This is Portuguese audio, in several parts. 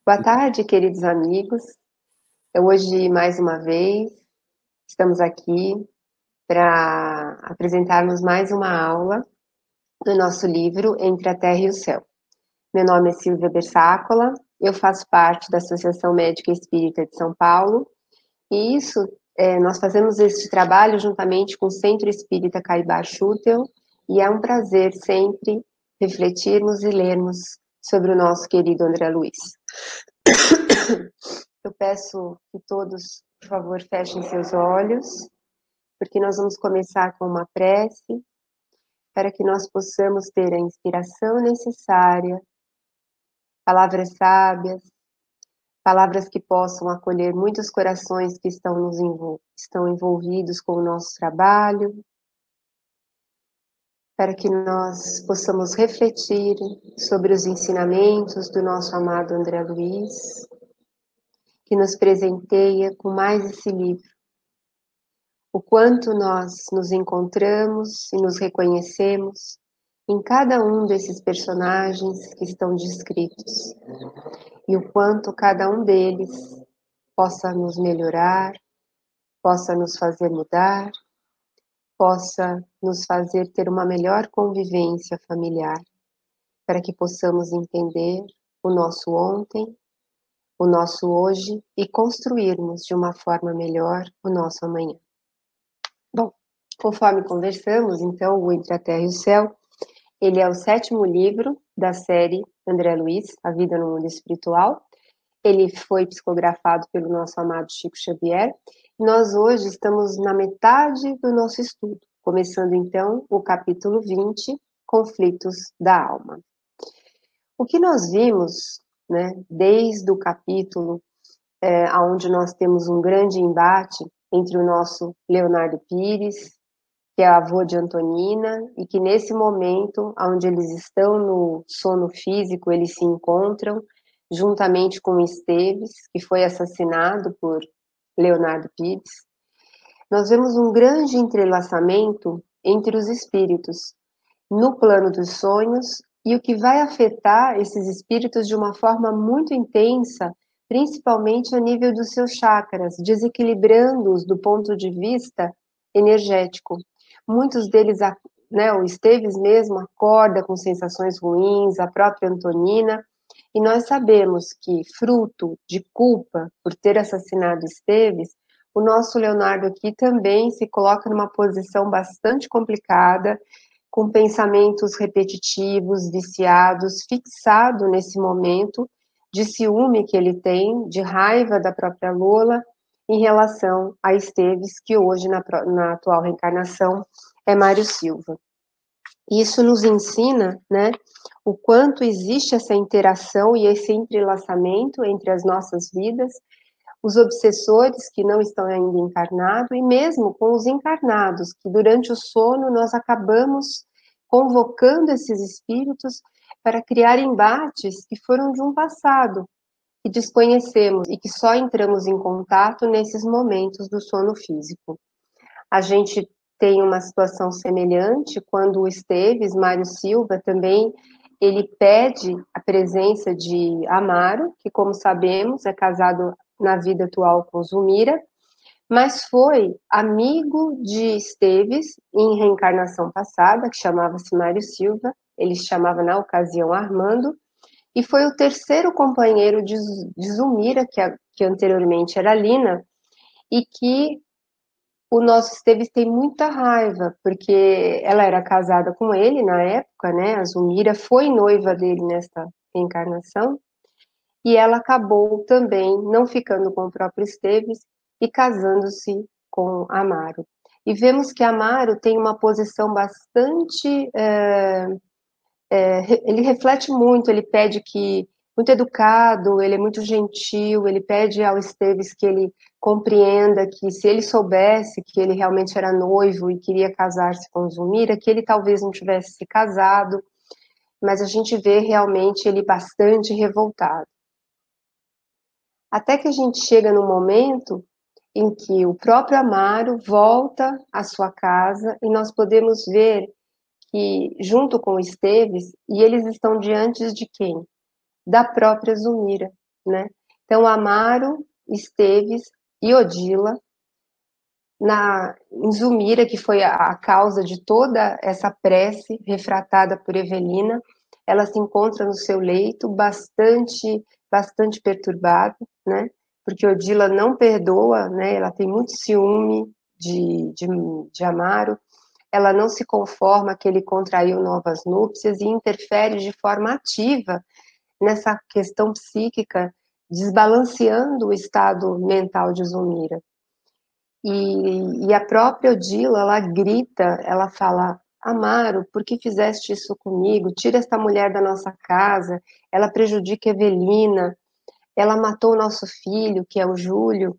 Boa tarde, queridos amigos. Hoje, mais uma vez, estamos aqui para apresentarmos mais uma aula do nosso livro Entre a Terra e o Céu. Meu nome é Silvia Bersácola, eu faço parte da Associação Médica Espírita de São Paulo, e nós fazemos este trabalho juntamente com o Centro Espírita Caibar Schutel, e é um prazer sempre refletirmos e lermos sobre o nosso querido André Luiz. Eu peço que todos, por favor, fechem seus olhos, porque nós vamos começar com uma prece, para que nós possamos ter a inspiração necessária, palavras sábias, palavras que possam acolher muitos corações que estão envolvidos com o nosso trabalho, para que nós possamos refletir sobre os ensinamentos do nosso amado André Luiz, que nos presenteia com mais esse livro. O quanto nós nos encontramos e nos reconhecemos em cada um desses personagens que estão descritos, e o quanto cada um deles possa nos melhorar, possa nos fazer mudar, possa nos fazer ter uma melhor convivência familiar, para que possamos entender o nosso ontem, o nosso hoje e construirmos de uma forma melhor o nosso amanhã. Bom, conforme conversamos, então, o Entre a Terra e o Céu, ele é o 7º livro da série André Luiz, A Vida no Mundo Espiritual. Ele foi psicografado pelo nosso amado Chico Xavier. Nós hoje estamos na metade do nosso estudo, começando então o capítulo 20, Conflitos da Alma. O que nós vimos, né, desde o capítulo onde nós temos um grande embate entre o nosso Leonardo Pires, que é avô de Antonina, e que nesse momento, onde eles estão no sono físico, eles se encontram, juntamente com Esteves, que foi assassinado por Leonardo Pires. Nós vemos um grande entrelaçamento entre os espíritos, no plano dos sonhos, e o que vai afetar esses espíritos de uma forma muito intensa, principalmente a nível dos seus chakras, desequilibrando-os do ponto de vista energético. Muitos deles, né, o Esteves mesmo acorda com sensações ruins, a própria Antonina, e nós sabemos que, fruto de culpa por ter assassinado Esteves, o nosso Leonardo aqui também se coloca numa posição bastante complicada, com pensamentos repetitivos, viciados, fixado nesse momento de ciúme que ele tem, de raiva da própria Lola, em relação a Esteves, que hoje, na atual reencarnação, é Mário Silva. Isso nos ensina, né, o quanto existe essa interação e esse entrelaçamento entre as nossas vidas, os obsessores que não estão ainda encarnados, e mesmo com os encarnados, que durante o sono nós acabamos convocando esses espíritos para criar embates que foram de um passado, que desconhecemos e que só entramos em contato nesses momentos do sono físico. A gente tem uma situação semelhante quando o Esteves, Mário Silva, também ele pede a presença de Amaro, que, como sabemos, é casado na vida atual com Zulmira, mas foi amigo de Esteves em reencarnação passada, que chamava-se Mário Silva, ele se chamava na ocasião Armando, e foi o terceiro companheiro de Zulmira, que anteriormente era Lina, e que o nosso Esteves tem muita raiva, porque ela era casada com ele na época, né? A Zulmira foi noiva dele nesta reencarnação, e ela acabou também não ficando com o próprio Esteves e casando-se com Amaro. E vemos que Amaro tem uma posição bastante... ele reflete muito, ele pede que... Muito educado, ele é muito gentil, ele pede ao Esteves que ele compreenda que se ele soubesse que ele realmente era noivo e queria casar-se com Zulmira, que ele talvez não tivesse se casado, mas a gente vê realmente ele bastante revoltado. Até que a gente chega no momento em que o próprio Amaro volta à sua casa e nós podemos ver que, junto com o Esteves, e eles estão diante de quem? Da própria Zulmira. né? Então, Amaro, Esteves e Odila, em Zulmira, que foi a causa de toda essa prece refratada por Evelina, ela se encontra no seu leito bastante perturbada, né? Porque Odila não perdoa, né? Ela tem muito ciúme de Amaro, ela não se conforma que ele contraiu novas núpcias e interfere de forma ativa nessa questão psíquica, desbalanceando o estado mental de Zulmira. E a própria Odila, ela grita, ela fala: Amaro, por que fizeste isso comigo? Tira esta mulher da nossa casa, ela prejudica Evelina, ela matou o nosso filho, que é o Júlio.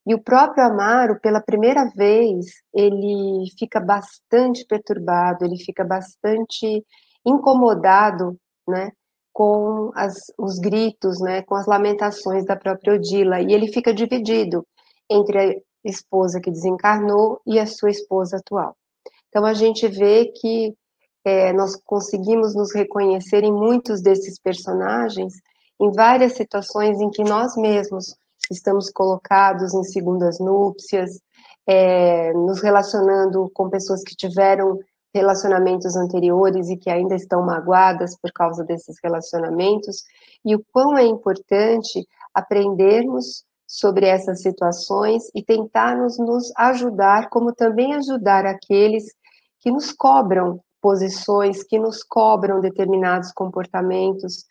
E o próprio Amaro, pela primeira vez, ele fica bastante perturbado, ele fica bastante incomodado, né, com os gritos, né, com as lamentações da própria Odila, e ele fica dividido entre a esposa que desencarnou e a sua esposa atual. Então a gente vê que nós conseguimos nos reconhecer em muitos desses personagens, em várias situações em que nós mesmos estamos colocados em segundas núpcias, nos relacionando com pessoas que tiveram relacionamentos anteriores e que ainda estão magoadas por causa desses relacionamentos, e o quão é importante aprendermos sobre essas situações e tentarmos nos ajudar, como também ajudar aqueles que nos cobram posições, que nos cobram determinados comportamentos,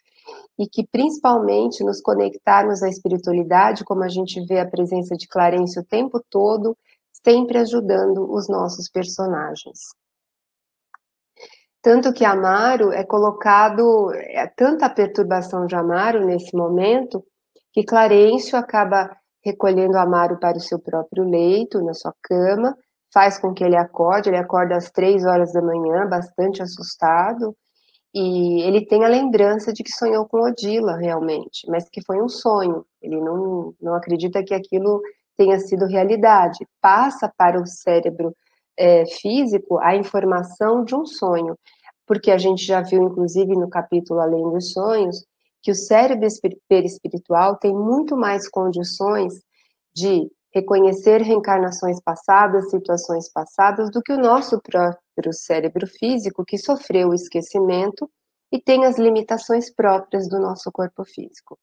e que principalmente nos conectarmos à espiritualidade, como a gente vê a presença de Clarence o tempo todo, sempre ajudando os nossos personagens. Tanto que Amaro é colocado, tanta perturbação de Amaro nesse momento, que Clarencio acaba recolhendo Amaro para o seu próprio leito, na sua cama, faz com que ele acorda às 3 horas da manhã, bastante assustado, e ele tem a lembrança de que sonhou com Odila, realmente, mas que foi um sonho. Ele não acredita que aquilo tenha sido realidade. Passa para o cérebro físico a informação de um sonho, porque a gente já viu, inclusive, no capítulo Além dos Sonhos, que o cérebro perispiritual tem muito mais condições de reconhecer reencarnações passadas, situações passadas, do que o nosso próprio cérebro físico, que sofreu o esquecimento e tem as limitações próprias do nosso corpo físico.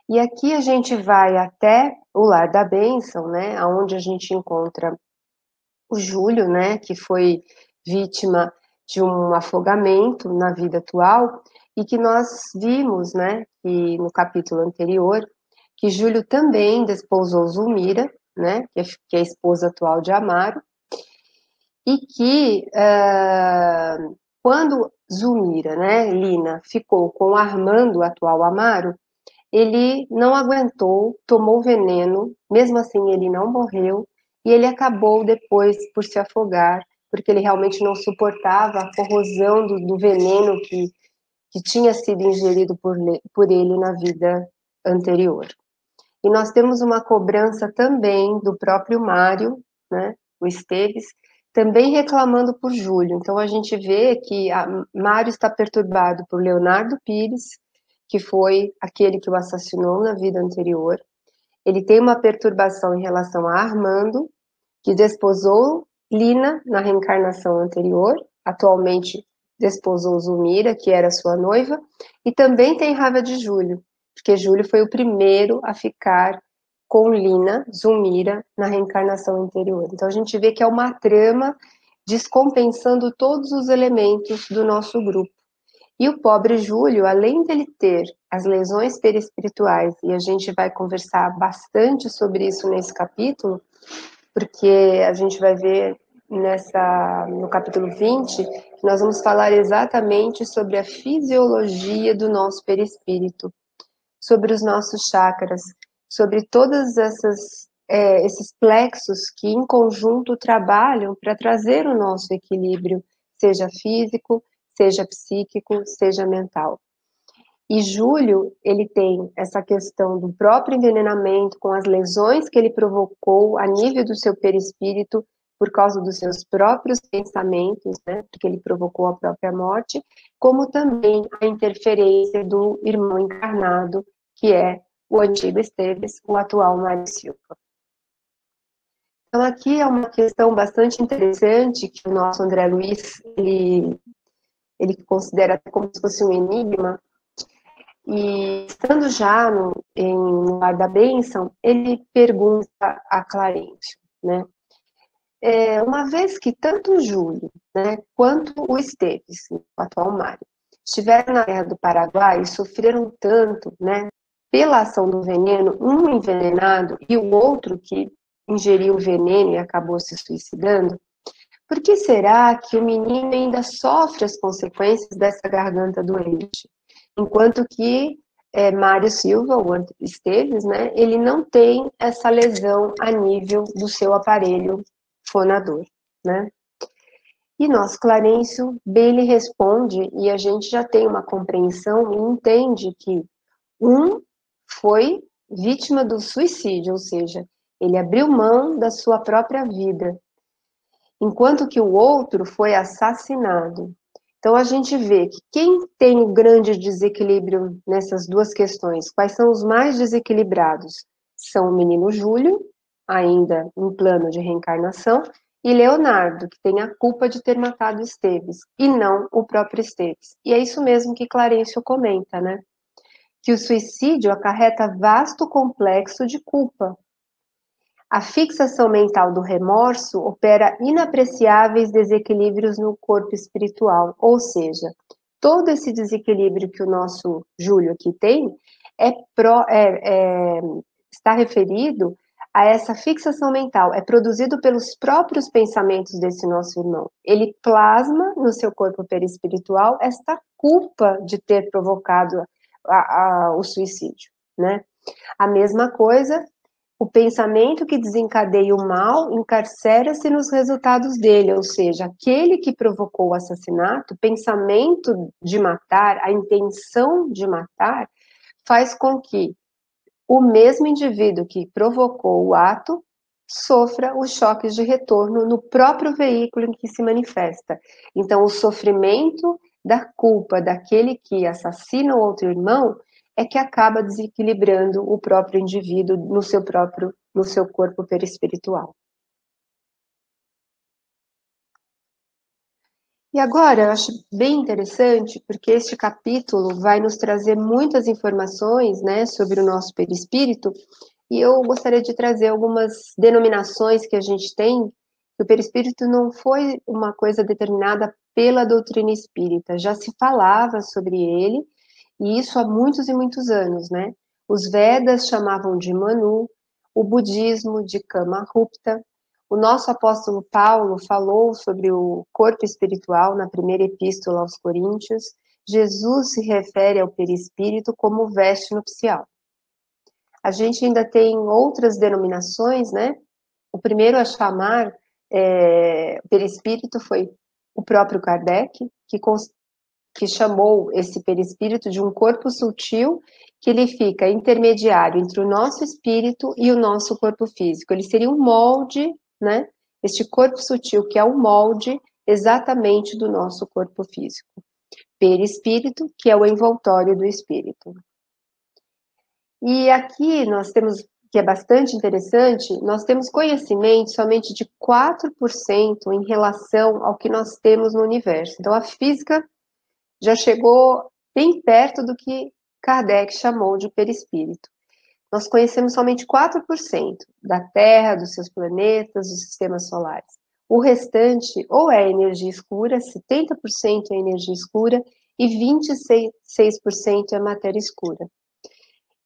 E aqui a gente vai até o Lar da Bênção, né, onde a gente encontra o Júlio, né, que foi vítima de um afogamento na vida atual, e que nós vimos, né, que no capítulo anterior, que Júlio também desposou Zulmira, né, que é a esposa atual de Amaro, e que quando Zulmira, né, Lina, ficou com Armando, o atual Amaro, ele não aguentou, tomou veneno, mesmo assim ele não morreu, e ele acabou depois por se afogar, porque ele realmente não suportava a corrosão do veneno que tinha sido ingerido por ele na vida anterior. E nós temos uma cobrança também do próprio Mário, né, o Esteves, também reclamando por Júlio. Então a gente vê que Mário está perturbado por Leonardo Pires, que foi aquele que o assassinou na vida anterior. Ele tem uma perturbação em relação a Armando, que desposou Lina na reencarnação anterior, atualmente desposou Zulmira, que era sua noiva, e também tem raiva de Júlio, porque Júlio foi o primeiro a ficar com Lina, Zulmira, na reencarnação anterior. Então a gente vê que é uma trama descompensando todos os elementos do nosso grupo. E o pobre Júlio, além dele ter as lesões perispirituais, e a gente vai conversar bastante sobre isso nesse capítulo, porque a gente vai ver no capítulo 20, que nós vamos falar exatamente sobre a fisiologia do nosso perispírito, sobre os nossos chakras, sobre todos esses plexos que em conjunto trabalham para trazer o nosso equilíbrio, seja físico, seja psíquico, seja mental. E Júlio, ele tem essa questão do próprio envenenamento, com as lesões que ele provocou a nível do seu perispírito, por causa dos seus próprios pensamentos, né, porque ele provocou a própria morte, como também a interferência do irmão encarnado, que é o antigo Esteves, o atual Mário Silva. Então, aqui é uma questão bastante interessante que o nosso André Luiz, ele considera como se fosse um enigma, e estando já no ar da bênção, ele pergunta a Clarencio, né? Uma vez que tanto o Júlio, né, quanto o Esteves, o atual Mário, estiveram na Guerra do Paraguai e sofreram tanto, né, pela ação do veneno, um envenenado e o outro que ingeriu o veneno e acabou se suicidando, por que será que o menino ainda sofre as consequências dessa garganta doente? Enquanto que Mário Silva, o Esteves, né, ele não tem essa lesão a nível do seu aparelho fonador, né? E nosso Clarencio bem lhe responde, e a gente já tem uma compreensão e entende que um foi vítima do suicídio, ou seja, ele abriu mão da sua própria vida, enquanto que o outro foi assassinado. Então a gente vê que quem tem o grande desequilíbrio nessas duas questões, quais são os mais desequilibrados? São o menino Júlio, ainda em plano de reencarnação, e Leonardo, que tem a culpa de ter matado Esteves, e não o próprio Esteves. E é isso mesmo que Clarencio comenta, né? Que o suicídio acarreta vasto complexo de culpa. A fixação mental do remorso opera inapreciáveis desequilíbrios no corpo espiritual, ou seja, todo esse desequilíbrio que o nosso Júlio aqui tem está referido a essa fixação mental, é produzido pelos próprios pensamentos desse nosso irmão. Ele plasma no seu corpo perispiritual esta culpa de ter provocado o suicídio, né? A mesma coisa, o pensamento que desencadeia o mal encarcera-se nos resultados dele, ou seja, aquele que provocou o assassinato, o pensamento de matar, a intenção de matar, faz com que o mesmo indivíduo que provocou o ato sofra os choques de retorno no próprio veículo em que se manifesta. Então, o sofrimento da culpa daquele que assassina o outro irmão é que acaba desequilibrando o próprio indivíduo no seu corpo perispiritual. E agora, eu acho bem interessante, porque este capítulo vai nos trazer muitas informações, né, sobre o nosso perispírito, e eu gostaria de trazer algumas denominações que a gente tem, que o perispírito não foi uma coisa determinada pela doutrina espírita, já se falava sobre ele, e isso há muitos e muitos anos, né? Os Vedas chamavam de Manu, o budismo de Kama-Rupta, o nosso apóstolo Paulo falou sobre o corpo espiritual na primeira epístola aos Coríntios. Jesus se refere ao perispírito como veste nupcial. A gente ainda tem outras denominações, né? O primeiro a chamar perispírito foi o próprio Kardec, que chamou esse perispírito de um corpo sutil, que ele fica intermediário entre o nosso espírito e o nosso corpo físico. Ele seria um molde, né? Este corpo sutil que é o molde exatamente do nosso corpo físico. Perispírito, que é o envoltório do espírito. E aqui nós temos, que é bastante interessante, nós temos conhecimento somente de 4% em relação ao que nós temos no universo. Então, a física já chegou bem perto do que Kardec chamou de perispírito. Nós conhecemos somente 4% da Terra, dos seus planetas, dos sistemas solares. O restante ou é energia escura, 70% é energia escura e 26% é matéria escura.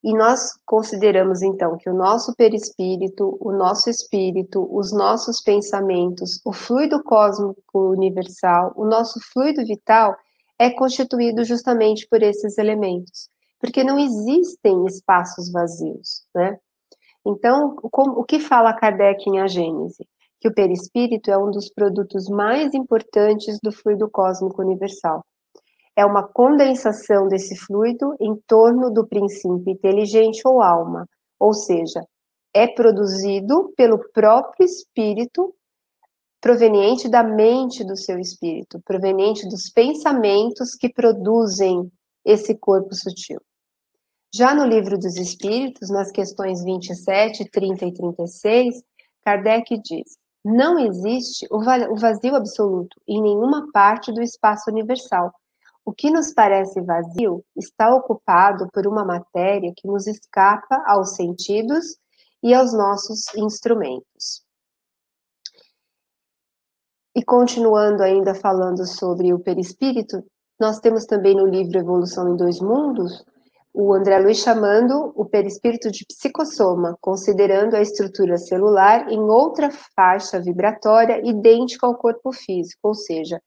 E nós consideramos, então, que o nosso perispírito, o nosso espírito, os nossos pensamentos, o fluido cósmico universal, o nosso fluido vital é constituído justamente por esses elementos, porque não existem espaços vazios, né? Então, o que fala Kardec em A Gênese? Que o perispírito é um dos produtos mais importantes do fluido cósmico universal. É uma condensação desse fluido em torno do princípio inteligente ou alma, ou seja, é produzido pelo próprio espírito, proveniente da mente do seu espírito, proveniente dos pensamentos que produzem esse corpo sutil. Já no Livro dos Espíritos, nas questões 27, 30 e 36, Kardec diz: não existe o vazio absoluto em nenhuma parte do espaço universal. O que nos parece vazio está ocupado por uma matéria que nos escapa aos sentidos e aos nossos instrumentos. E continuando ainda falando sobre o perispírito, nós temos também no livro Evolução em Dois Mundos, o André Luiz chamando o perispírito de psicossoma, considerando a estrutura celular em outra faixa vibratória idêntica ao corpo físico, ou seja,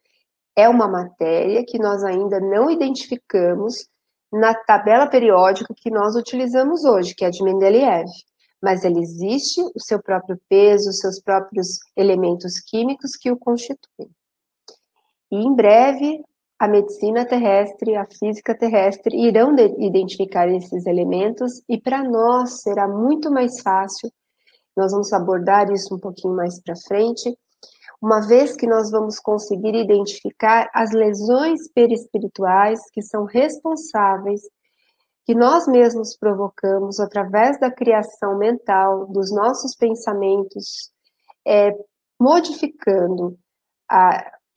é uma matéria que nós ainda não identificamos na tabela periódica que nós utilizamos hoje, que é a de Mendeleev. Mas ela existe, o seu próprio peso, os seus próprios elementos químicos que o constituem. E em breve, a medicina terrestre, a física terrestre irão identificar esses elementos e para nós será muito mais fácil, nós vamos abordar isso um pouquinho mais para frente, uma vez que nós vamos conseguir identificar as lesões perispirituais que são responsáveis, que nós mesmos provocamos através da criação mental, dos nossos pensamentos, modificando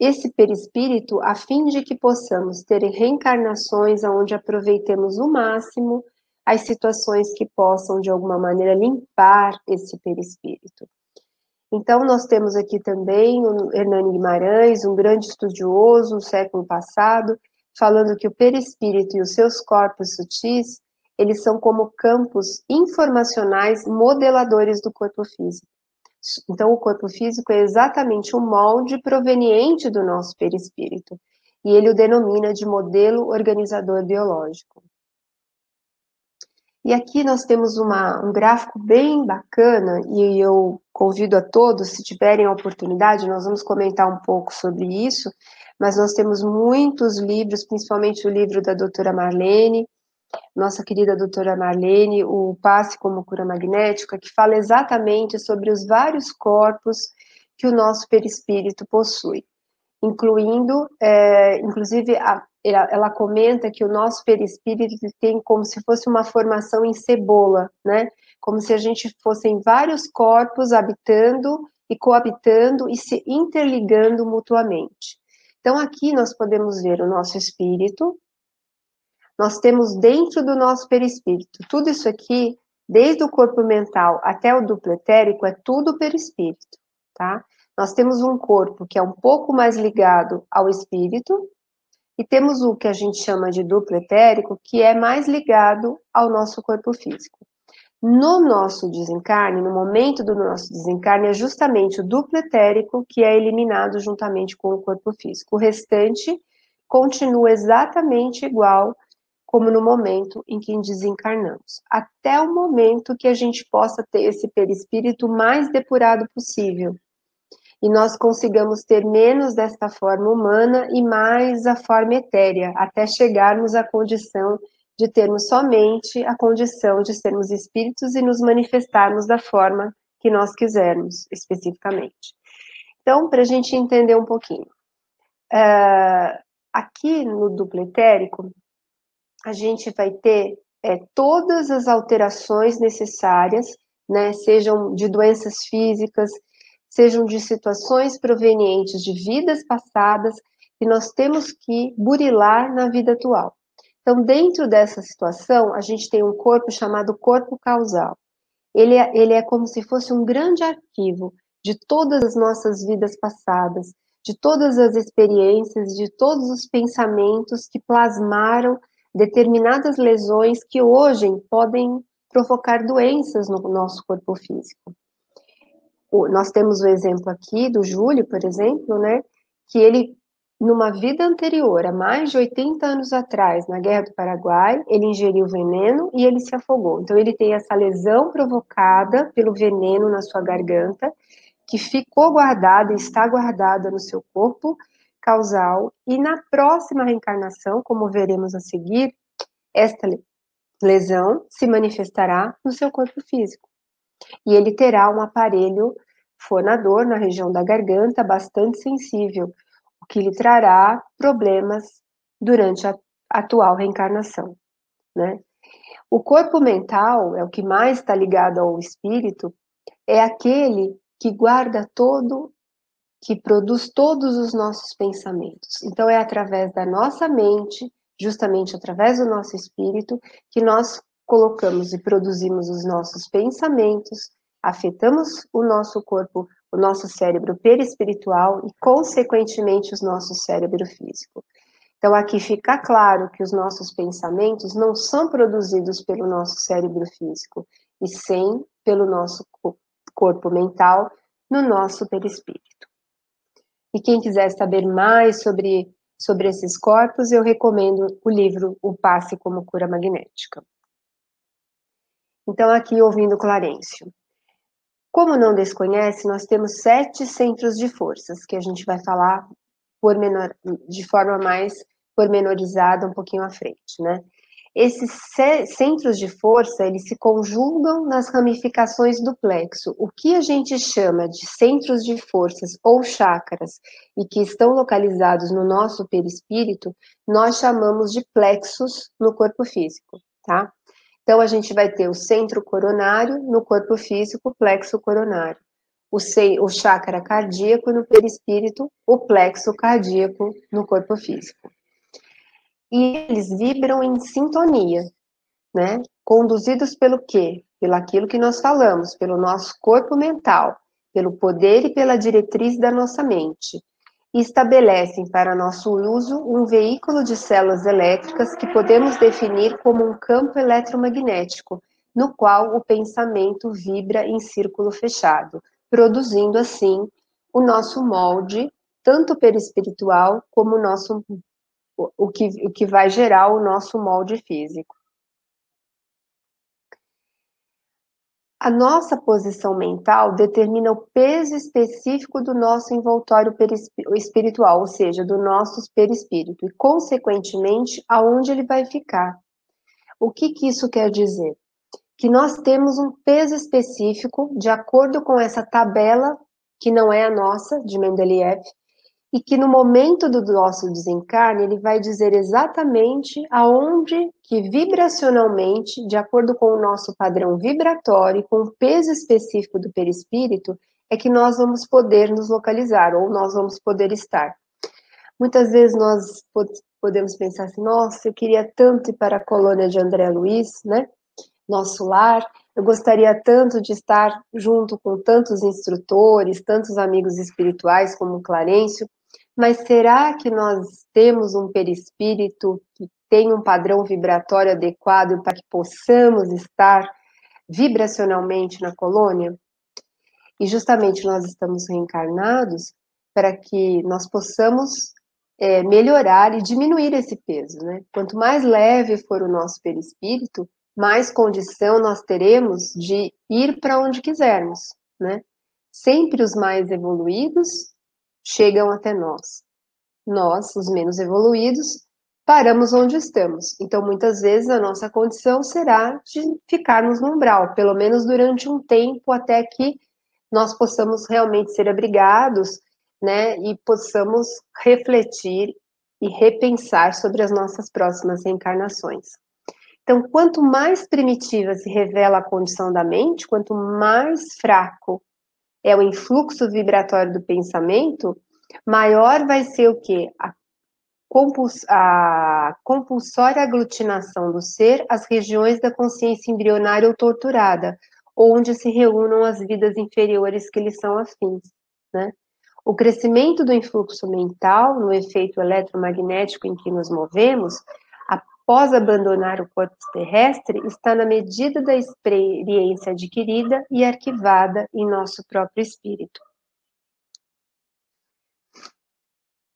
esse perispírito a fim de que possamos ter reencarnações onde aproveitemos o máximo as situações que possam, de alguma maneira, limpar esse perispírito. Então, nós temos aqui também o Hernani Guimarães, um grande estudioso no século passado, falando que o perispírito e os seus corpos sutis, eles são como campos informacionais modeladores do corpo físico. Então, o corpo físico é exatamente o molde proveniente do nosso perispírito, e ele o denomina de modelo organizador biológico. E aqui nós temos um gráfico bem bacana, e eu convido a todos, se tiverem a oportunidade, nós vamos comentar um pouco sobre isso, mas nós temos muitos livros, principalmente o livro da doutora Marlene, nossa querida doutora Marlene, o Passe como Cura Magnética, que fala exatamente sobre os vários corpos que o nosso perispírito possui, incluindo, inclusive, ela comenta que o nosso perispírito tem como se fosse uma formação em cebola, né? Como se a gente fossem vários corpos habitando e coabitando e se interligando mutuamente. Então, aqui nós podemos ver o nosso espírito, nós temos dentro do nosso perispírito, tudo isso aqui, desde o corpo mental até o duplo etérico, é tudo perispírito, tá? Nós temos um corpo que é um pouco mais ligado ao espírito, e temos o que a gente chama de duplo etérico, que é mais ligado ao nosso corpo físico. No nosso desencarne, no momento do nosso desencarne, é justamente o duplo etérico que é eliminado juntamente com o corpo físico. O restante continua exatamente igual como no momento em que desencarnamos, até o momento que a gente possa ter esse perispírito mais depurado possível, e nós consigamos ter menos desta forma humana e mais a forma etérea, até chegarmos à condição de termos somente a condição de sermos espíritos e nos manifestarmos da forma que nós quisermos, especificamente. Então, para a gente entender um pouquinho, aqui no duplo etérico, a gente vai ter todas as alterações necessárias, né, sejam de doenças físicas, sejam de situações provenientes de vidas passadas, que nós temos que burilar na vida atual. Então, dentro dessa situação, a gente tem um corpo chamado corpo causal. Ele é como se fosse um grande arquivo de todas as nossas vidas passadas, de todas as experiências, de todos os pensamentos que plasmaram determinadas lesões que hoje podem provocar doenças no nosso corpo físico. Nós temos o exemplo aqui do Júlio, por exemplo, né, que ele, numa vida anterior, há mais de 80 anos atrás, na Guerra do Paraguai, ele ingeriu veneno e ele se afogou. Então, ele tem essa lesão provocada pelo veneno na sua garganta, que ficou guardada, está guardada no seu corpo causal, e na próxima reencarnação, como veremos a seguir, esta lesão se manifestará no seu corpo físico. E ele terá um aparelho fonador na região da garganta bastante sensível, o que lhe trará problemas durante a atual reencarnação, né? O corpo mental, é o que mais está ligado ao espírito, é aquele que guarda todo, que produz todos os nossos pensamentos. Então é através da nossa mente, justamente através do nosso espírito, que nós colocamos e produzimos os nossos pensamentos, afetamos o nosso corpo, o nosso cérebro perispiritual e, consequentemente, o nosso cérebro físico. Então, aqui fica claro que os nossos pensamentos não são produzidos pelo nosso cérebro físico, e sim pelo nosso corpo mental, no nosso perispírito. E quem quiser saber mais sobre esses corpos, eu recomendo o livro O Passe como Cura Magnética. Então, aqui, ouvindo Clarencio. Como não desconhece, nós temos 7 centros de forças, que a gente vai falar de forma mais pormenorizada um pouquinho à frente, né? Esses centros de força, eles se conjugam nas ramificações do plexo. O que a gente chama de centros de forças ou chakras e que estão localizados no nosso perispírito, nós chamamos de plexos no corpo físico, tá? Então, a gente vai ter o centro coronário no corpo físico, o plexo coronário. O chakra cardíaco no perispírito, o plexo cardíaco no corpo físico. E eles vibram em sintonia, né? Conduzidos pelo quê? Pelo aquilo que nós falamos, pelo nosso corpo mental, pelo poder e pela diretriz da nossa mente. E estabelecem para nosso uso um veículo de células elétricas que podemos definir como um campo eletromagnético, no qual o pensamento vibra em círculo fechado, produzindo assim o nosso molde, tanto perispiritual como o que vai gerar o nosso molde físico. A nossa posição mental determina o peso específico do nosso envoltório espiritual, ou seja, do nosso perispírito, e, consequentemente, aonde ele vai ficar. O que isso quer dizer? Que nós temos um peso específico de acordo com essa tabela, que não é a nossa, de Mendeleev, e que no momento do nosso desencarne, ele vai dizer exatamente aonde que vibracionalmente, de acordo com o nosso padrão vibratório, com o peso específico do perispírito, é que nós vamos poder nos localizar, ou nós vamos poder estar. Muitas vezes nós podemos pensar assim, nossa, eu queria tanto ir para a colônia de André Luiz, né? Nosso lar, eu gostaria tanto de estar junto com tantos instrutores, tantos amigos espirituais como Clarencio, mas será que nós temos um perispírito que tem um padrão vibratório adequado para que possamos estar vibracionalmente na colônia? E justamente nós estamos reencarnados para que nós possamos melhorar e diminuir esse peso, né? Quanto mais leve for o nosso perispírito, mais condição nós teremos de ir para onde quisermos, né? Sempre os mais evoluídos chegam até nós. Nós, os menos evoluídos, paramos onde estamos. Então, muitas vezes, a nossa condição será de ficarmos no umbral, pelo menos durante um tempo, até que nós possamos realmente ser abrigados, né, e possamos refletir e repensar sobre as nossas próximas reencarnações. Então, quanto mais primitiva se revela a condição da mente, quanto mais fraco é o influxo vibratório do pensamento, maior vai ser o quê? A compulsória aglutinação do ser às regiões da consciência embrionária ou torturada, onde se reúnam as vidas inferiores que lhes são afins, né? O crescimento do influxo mental, no efeito eletromagnético em que nos movemos, após abandonar o corpo terrestre, está na medida da experiência adquirida e arquivada em nosso próprio espírito.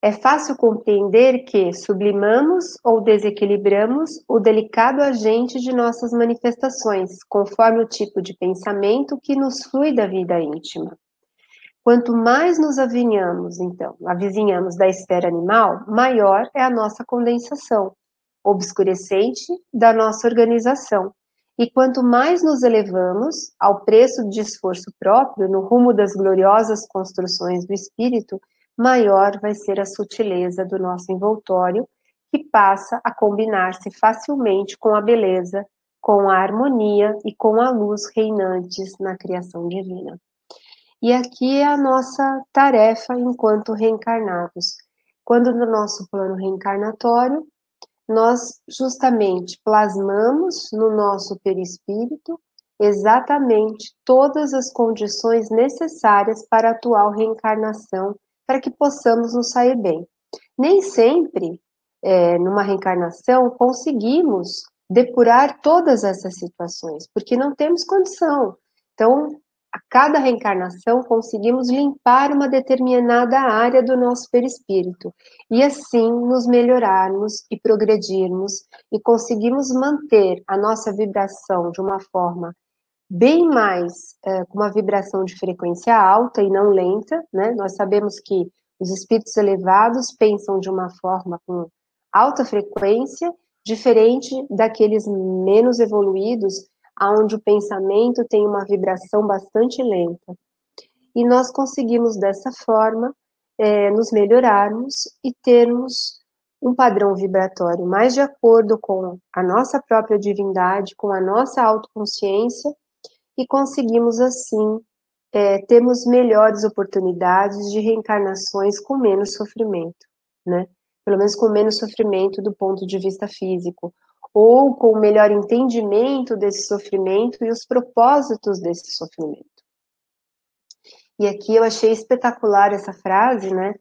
É fácil compreender que sublimamos ou desequilibramos o delicado agente de nossas manifestações, conforme o tipo de pensamento que nos flui da vida íntima. Quanto mais nos avizinhamos da esfera animal, maior é a nossa condensação, obscurecente da nossa organização. E quanto mais nos elevamos, ao preço de esforço próprio, no rumo das gloriosas construções do espírito, maior vai ser a sutileza do nosso envoltório, que passa a combinar-se facilmente com a beleza, com a harmonia e com a luz reinantes na criação divina. E aqui é a nossa tarefa enquanto reencarnados. Quando no nosso plano reencarnatório, nós justamente plasmamos no nosso perispírito exatamente todas as condições necessárias para a atual reencarnação, para que possamos nos sair bem. Nem sempre, numa reencarnação, conseguimos depurar todas essas situações, porque não temos condição. Então, a cada reencarnação, conseguimos limpar uma determinada área do nosso perispírito, e assim nos melhorarmos e progredirmos, e conseguimos manter a nossa vibração de uma forma bem mais, com uma vibração de frequência alta e não lenta, né? Nós sabemos que os espíritos elevados pensam de uma forma com alta frequência, diferente daqueles menos evoluídos, onde o pensamento tem uma vibração bastante lenta. E nós conseguimos, dessa forma, nos melhorarmos e termos um padrão vibratório mais de acordo com a nossa própria divindade, com a nossa autoconsciência, e conseguimos, assim, termos melhores oportunidades de reencarnações com menos sofrimento, né? Pelo menos com menos sofrimento do ponto de vista físico, ou com o melhor entendimento desse sofrimento e os propósitos desse sofrimento. E aqui eu achei espetacular essa frase, né?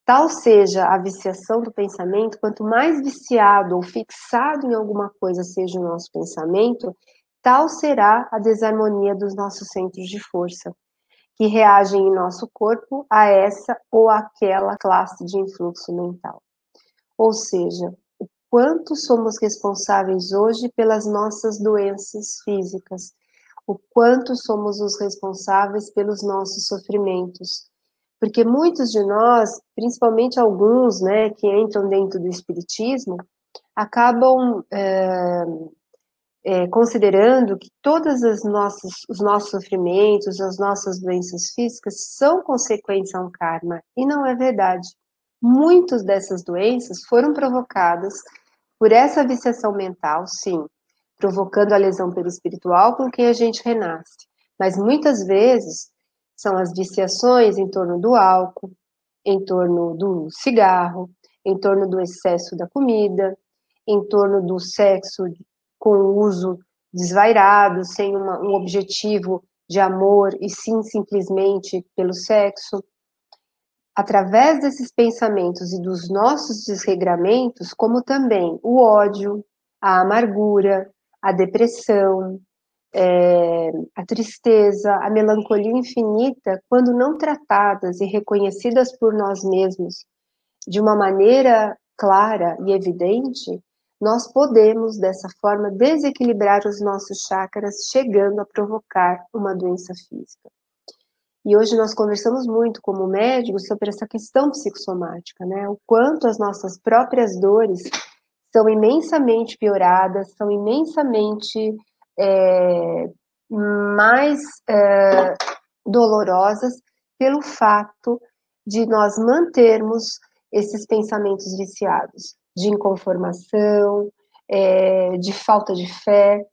Tal seja a viciação do pensamento, quanto mais viciado ou fixado em alguma coisa seja o nosso pensamento, tal será a desarmonia dos nossos centros de força, que reagem em nosso corpo a essa ou aquela classe de influxo mental. Ou seja, o quanto somos responsáveis hoje pelas nossas doenças físicas, o quanto somos os responsáveis pelos nossos sofrimentos. Porque muitos de nós, principalmente alguns, né, que entram dentro do espiritismo, acabam considerando que todos os nossos sofrimentos, as nossas doenças físicas são consequência a um karma, e não é verdade. Muitas dessas doenças foram provocadas por essa viciação mental, sim, provocando a lesão perispiritual com quem a gente renasce, mas muitas vezes são as viciações em torno do álcool, em torno do cigarro, em torno do excesso da comida, em torno do sexo com uso desvairado, sem um objetivo de amor, e sim simplesmente pelo sexo. Através desses pensamentos e dos nossos desregramentos, como também o ódio, a amargura, a depressão, a tristeza, a melancolia infinita, quando não tratadas e reconhecidas por nós mesmos de uma maneira clara e evidente, nós podemos, dessa forma, desequilibrar os nossos chakras, chegando a provocar uma doença física. E hoje nós conversamos muito como médicos sobre essa questão psicossomática, né? O quanto as nossas próprias dores são imensamente pioradas, são imensamente mais dolorosas pelo fato de nós mantermos esses pensamentos viciados, de inconformação, de falta de fé,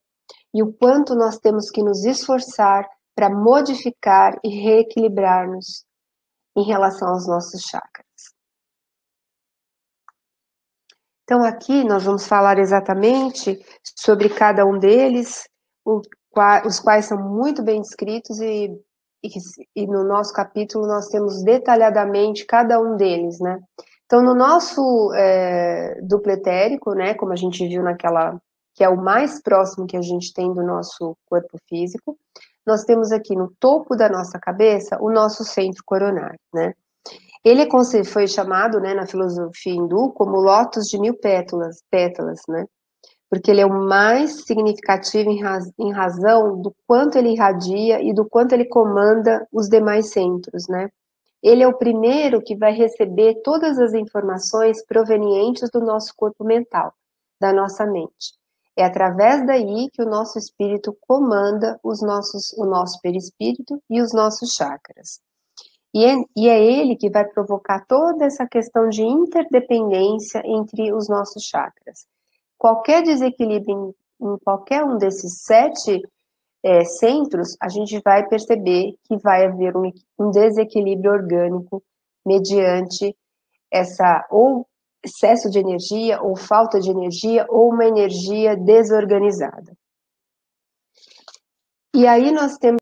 e o quanto nós temos que nos esforçar para modificar e reequilibrar-nos em relação aos nossos chakras. Então, aqui nós vamos falar exatamente sobre cada um deles, os quais são muito bem descritos, e no nosso capítulo nós temos detalhadamente cada um deles, né? Então, no nosso duplo etérico, né, como a gente viu naquela, que é o mais próximo que a gente tem do nosso corpo físico, nós temos aqui no topo da nossa cabeça o nosso centro coronário, né? Ele foi chamado, né, na filosofia hindu como lótus de 1000 pétalas, né? Porque ele é o mais significativo em razão do quanto ele irradia e do quanto ele comanda os demais centros, né? Ele é o primeiro que vai receber todas as informações provenientes do nosso corpo mental, da nossa mente. É através daí que o nosso espírito comanda o nosso perispírito e os nossos chakras. E é ele que vai provocar toda essa questão de interdependência entre os nossos chakras. Qualquer desequilíbrio em qualquer um desses 7 centros, a gente vai perceber que vai haver um desequilíbrio orgânico mediante essa ou excesso de energia, ou falta de energia, ou uma energia desorganizada. E aí nós temos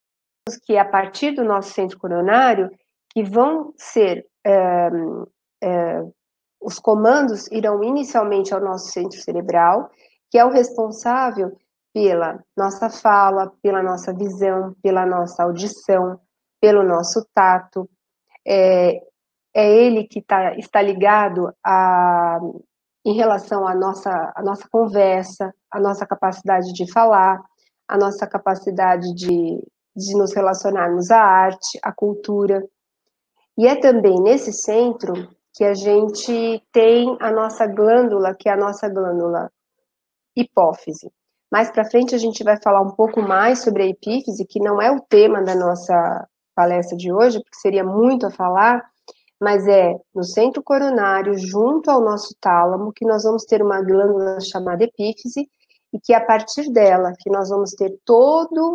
que, a partir do nosso centro coronário, que vão ser, os comandos irão inicialmente ao nosso centro cerebral, que é o responsável pela nossa fala, pela nossa visão, pela nossa audição, pelo nosso tato. É ele que está ligado em relação à nossa conversa, à nossa capacidade de falar, à nossa capacidade de nos relacionarmos à arte, à cultura. E é também nesse centro que a gente tem a nossa glândula, que é a nossa glândula hipófise. Mais para frente a gente vai falar um pouco mais sobre a epífise, que não é o tema da nossa palestra de hoje, porque seria muito a falar, mas é no centro coronário, junto ao nosso tálamo, que nós vamos ter uma glândula chamada epífise, e que a partir dela, que nós vamos ter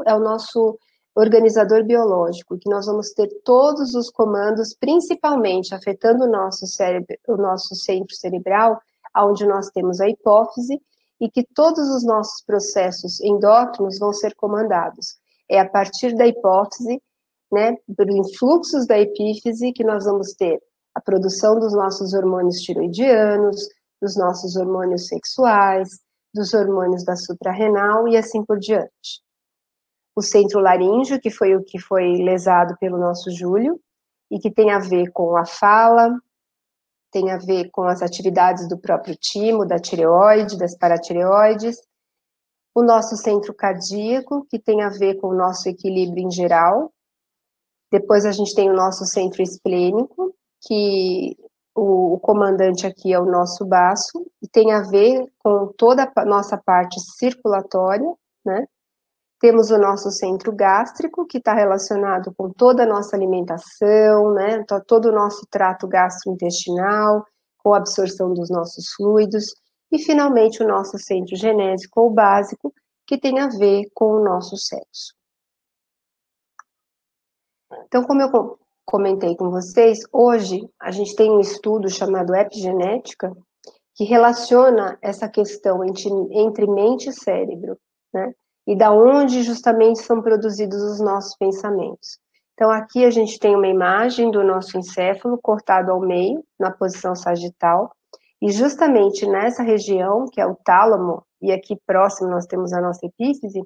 é o nosso organizador biológico, que nós vamos ter todos os comandos, principalmente afetando o nosso cérebro, o nosso centro cerebral, onde nós temos a hipófise, e que todos os nossos processos endócrinos vão ser comandados. É a partir da hipófise, né, por influxos da epífise, que nós vamos ter a produção dos nossos hormônios tiroidianos, dos nossos hormônios sexuais, dos hormônios da suprarrenal e assim por diante. O centro laríngeo, que foi o que foi lesado pelo nosso Júlio, e que tem a ver com a fala, tem a ver com as atividades do próprio timo, da tireoide, das paratireoides. O nosso centro cardíaco, que tem a ver com o nosso equilíbrio em geral. Depois a gente tem o nosso centro esplênico, que o comandante aqui é o nosso baço, e tem a ver com toda a nossa parte circulatória, né? Temos o nosso centro gástrico, que está relacionado com toda a nossa alimentação, né? Todo o nosso trato gastrointestinal, com a absorção dos nossos fluidos. E, finalmente, o nosso centro genésico ou básico, que tem a ver com o nosso sexo. Então, como eu comentei com vocês, hoje a gente tem um estudo chamado epigenética, que relaciona essa questão entre mente e cérebro, né? E da onde justamente são produzidos os nossos pensamentos. Então, aqui a gente tem uma imagem do nosso encéfalo cortado ao meio, na posição sagital, e justamente nessa região, que é o tálamo, e aqui próximo nós temos a nossa epífise,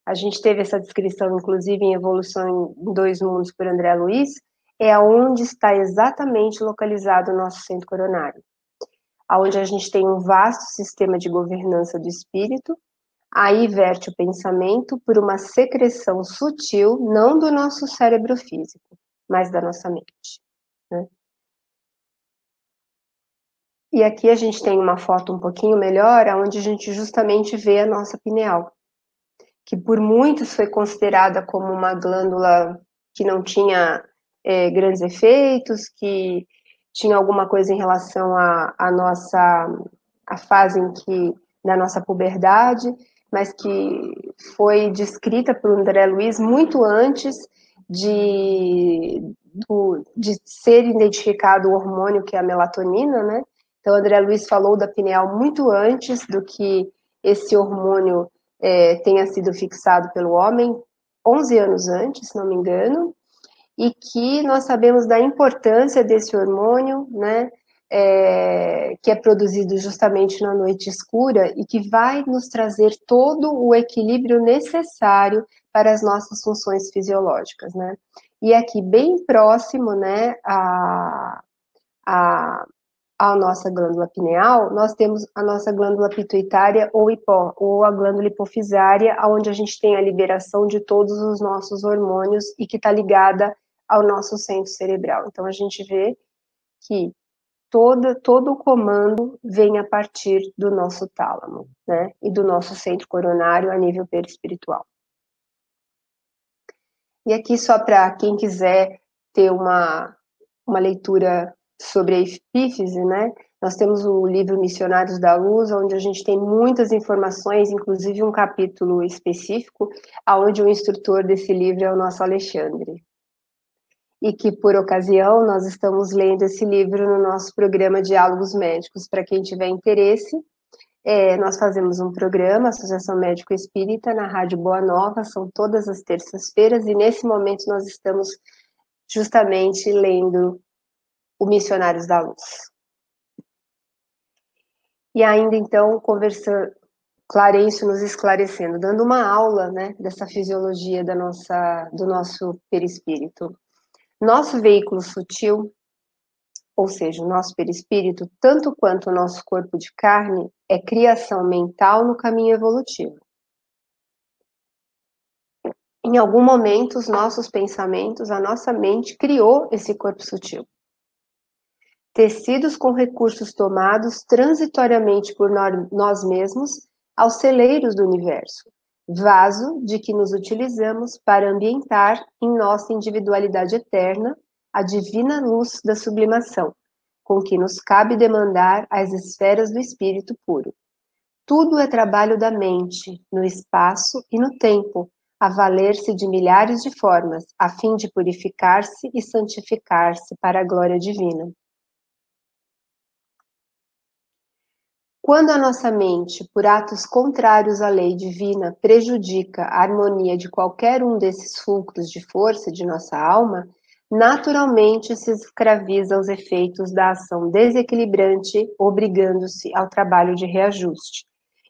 a gente teve essa descrição, inclusive, em Evolução em Dois Mundos, por André Luiz, é onde está exatamente localizado o nosso centro coronário, onde a gente tem um vasto sistema de governança do espírito, aí verte o pensamento por uma secreção sutil, não do nosso cérebro físico, mas da nossa mente, né? E aqui a gente tem uma foto um pouquinho melhor, onde a gente justamente vê a nossa pineal, que por muitos foi considerada como uma glândula que não tinha grandes efeitos, que tinha alguma coisa em relação à fase da nossa puberdade, mas que foi descrita por André Luiz muito antes de ser identificado o hormônio que é a melatonina, né? Então, André Luiz falou da pineal muito antes do que esse hormônio tenha sido fixado pelo homem, 11 anos antes, se não me engano, e que nós sabemos da importância desse hormônio, né, que é produzido justamente na noite escura e que vai nos trazer todo o equilíbrio necessário para as nossas funções fisiológicas, né. E aqui bem próximo, né, a nossa glândula pineal, nós temos a nossa glândula pituitária ou a glândula hipofisária, onde a gente tem a liberação de todos os nossos hormônios e que está ligada ao nosso centro cerebral. Então, a gente vê que todo o comando vem a partir do nosso tálamo, né, e do nosso centro coronário a nível perispiritual. E aqui, só para quem quiser ter uma leitura sobre a epífise, né, Nós temos o livro Missionários da Luz, onde a gente tem muitas informações, inclusive um capítulo específico, onde o instrutor desse livro é o nosso Alexandre. E que, por ocasião, nós estamos lendo esse livro no nosso programa Diálogos Médicos. Para quem tiver interesse, nós fazemos um programa, Associação Médico Espírita, na Rádio Boa Nova, são todas as terças-feiras, e nesse momento nós estamos justamente lendo o Missionários da Luz. E ainda, então, conversando, Clarencio nos esclarecendo, dando uma aula, né, dessa fisiologia do nosso perispírito. Nosso veículo sutil, ou seja, o nosso perispírito, tanto quanto o nosso corpo de carne, é criação mental no caminho evolutivo. Em algum momento, os nossos pensamentos, a nossa mente criou esse corpo sutil. Tecidos com recursos tomados transitoriamente por nós mesmos aos celeiros do universo, vaso de que nos utilizamos para ambientar em nossa individualidade eterna a divina luz da sublimação, com que nos cabe demandar as esferas do espírito puro. Tudo é trabalho da mente, no espaço e no tempo, a valer-se de milhares de formas, a fim de purificar-se e santificar-se para a glória divina. Quando a nossa mente, por atos contrários à lei divina, prejudica a harmonia de qualquer um desses fulcros de força de nossa alma, naturalmente se escraviza aos efeitos da ação desequilibrante, obrigando-se ao trabalho de reajuste.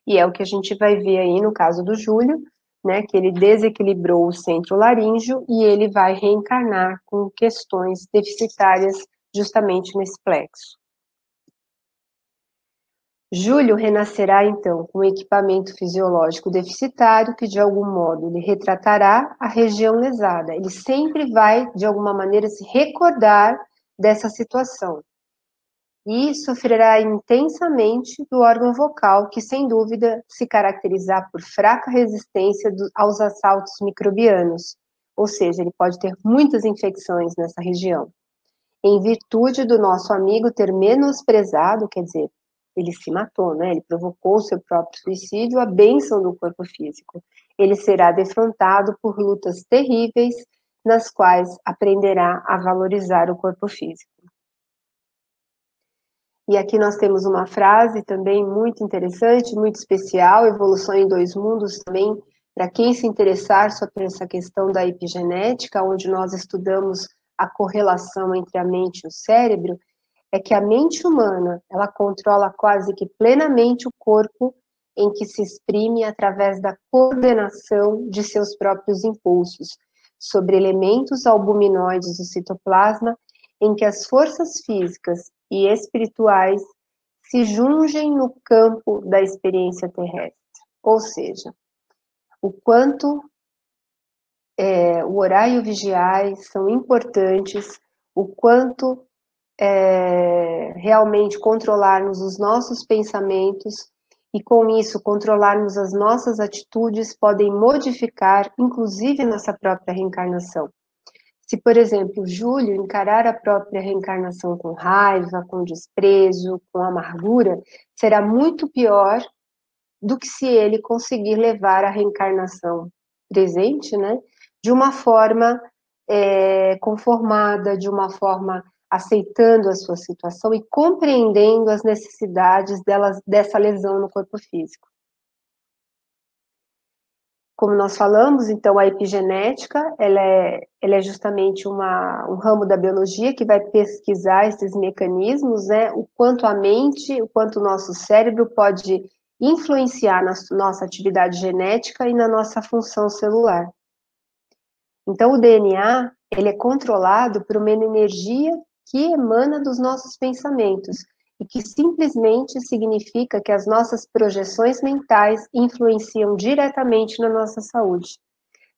E é o que a gente vai ver aí no caso do Júlio, né, que ele desequilibrou o centro laríngeo e ele vai reencarnar com questões deficitárias justamente nesse plexo. Júlio renascerá, então, com um equipamento fisiológico deficitário que, de algum modo, lhe retratará a região lesada. Ele sempre vai, de alguma maneira, se recordar dessa situação. E sofrerá intensamente do órgão vocal, que, sem dúvida, se caracterizar por fraca resistência aos assaltos microbianos. Ou seja, ele pode ter muitas infecções nessa região. Em virtude do nosso amigo ter menosprezado, quer dizer, ele se matou, né? Ele provocou o seu próprio suicídio, a bênção do corpo físico. Ele será defrontado por lutas terríveis, nas quais aprenderá a valorizar o corpo físico. E aqui nós temos uma frase também muito interessante, muito especial, Evolução em Dois Mundos também, para quem se interessar sobre essa questão da epigenética, onde nós estudamos a correlação entre a mente e o cérebro, é que a mente humana, ela controla quase que plenamente o corpo em que se exprime através da coordenação de seus próprios impulsos, sobre elementos albuminoides do citoplasma, em que as forças físicas e espirituais se jungem no campo da experiência terrestre. Ou seja, o quanto o orar e o vigiar são importantes, o quanto realmente controlarmos os nossos pensamentos e, com isso, controlarmos as nossas atitudes podem modificar, inclusive, nossa própria reencarnação. Se, por exemplo, Júlio encarar a própria reencarnação com raiva, com desprezo, com amargura, será muito pior do que se ele conseguir levar a reencarnação presente, né, de uma forma conformada, de uma forma aceitando a sua situação e compreendendo as necessidades dessa lesão no corpo físico. Como nós falamos, então, a epigenética, ela é justamente um ramo da biologia que vai pesquisar esses mecanismos, né, o quanto a mente, o quanto o nosso cérebro pode influenciar na nossa atividade genética e na nossa função celular. Então, o DNA, ele é controlado por uma energia que emana dos nossos pensamentos e que simplesmente significa que as nossas projeções mentais influenciam diretamente na nossa saúde.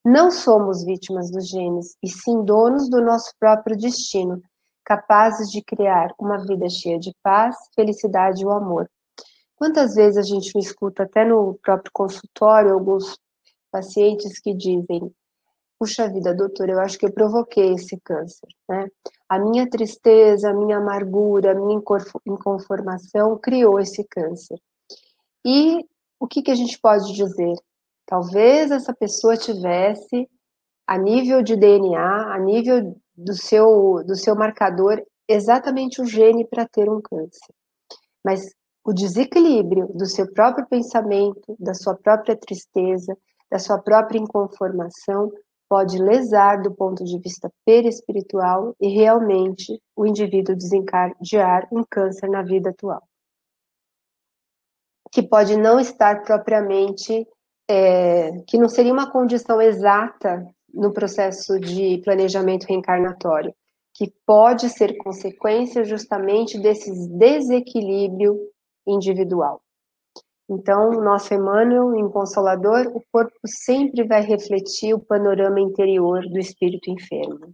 Não somos vítimas dos genes, e sim donos do nosso próprio destino, capazes de criar uma vida cheia de paz, felicidade e o amor. Quantas vezes a gente escuta até no próprio consultório alguns pacientes que dizem: puxa vida, doutor, eu acho que eu provoquei esse câncer, né? A minha tristeza, a minha amargura, a minha inconformação criou esse câncer. E o que a gente pode dizer? Talvez essa pessoa tivesse, a nível de DNA, a nível do seu marcador, exatamente o gene para ter um câncer. Mas o desequilíbrio do seu próprio pensamento, da sua própria tristeza, da sua própria inconformação, pode lesar do ponto de vista perispiritual e realmente o indivíduo desencadear um câncer na vida atual. Que pode não estar propriamente, que não seria uma condição exata no processo de planejamento reencarnatório, que pode ser consequência justamente desse desequilíbrio individual. Então, nosso Emmanuel, em Consolador, o corpo sempre vai refletir o panorama interior do espírito enfermo.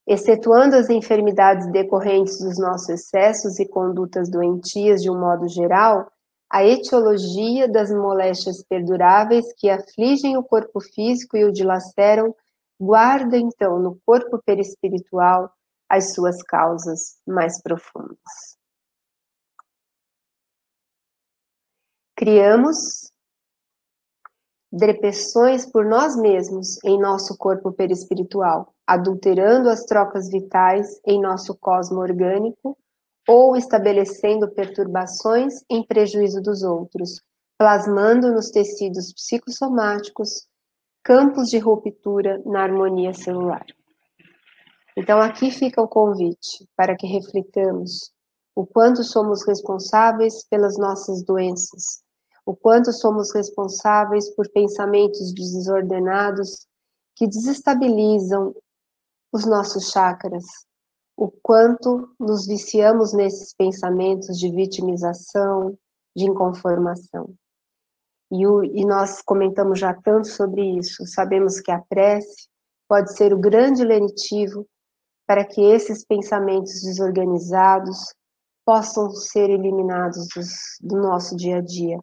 Excetuando as enfermidades decorrentes dos nossos excessos e condutas doentias de um modo geral, a etiologia das moléstias perduráveis que afligem o corpo físico e o dilaceram guarda, então, no corpo perispiritual as suas causas mais profundas. Criamos depressões por nós mesmos em nosso corpo perispiritual, adulterando as trocas vitais em nosso cosmo orgânico ou estabelecendo perturbações em prejuízo dos outros, plasmando nos tecidos psicossomáticos campos de ruptura na harmonia celular. Então aqui fica o convite para que reflitamos o quanto somos responsáveis pelas nossas doenças, o quanto somos responsáveis por pensamentos desordenados que desestabilizam os nossos chakras, o quanto nos viciamos nesses pensamentos de vitimização, de inconformação. E nós comentamos já tanto sobre isso, sabemos que a prece pode ser o grande lenitivo para que esses pensamentos desorganizados possam ser eliminados do nosso dia a dia.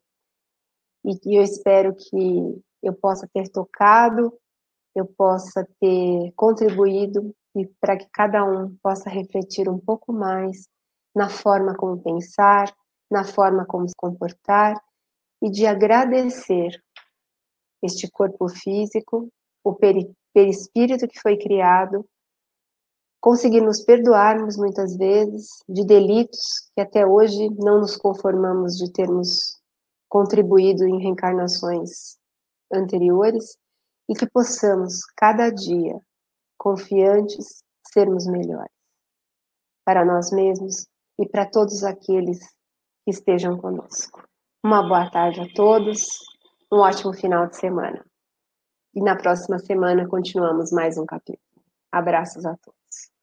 E eu espero que eu possa ter tocado, eu possa ter contribuído e para que cada um possa refletir um pouco mais na forma como pensar, na forma como se comportar e de agradecer este corpo físico, o perispírito que foi criado, conseguir nos perdoarmos muitas vezes de delitos que até hoje não nos conformamos de termos contribuído em reencarnações anteriores e que possamos, cada dia, confiantes, sermos melhores para nós mesmos e para todos aqueles que estejam conosco. Uma boa tarde a todos, um ótimo final de semana. E na próxima semana continuamos mais um capítulo. Abraços a todos.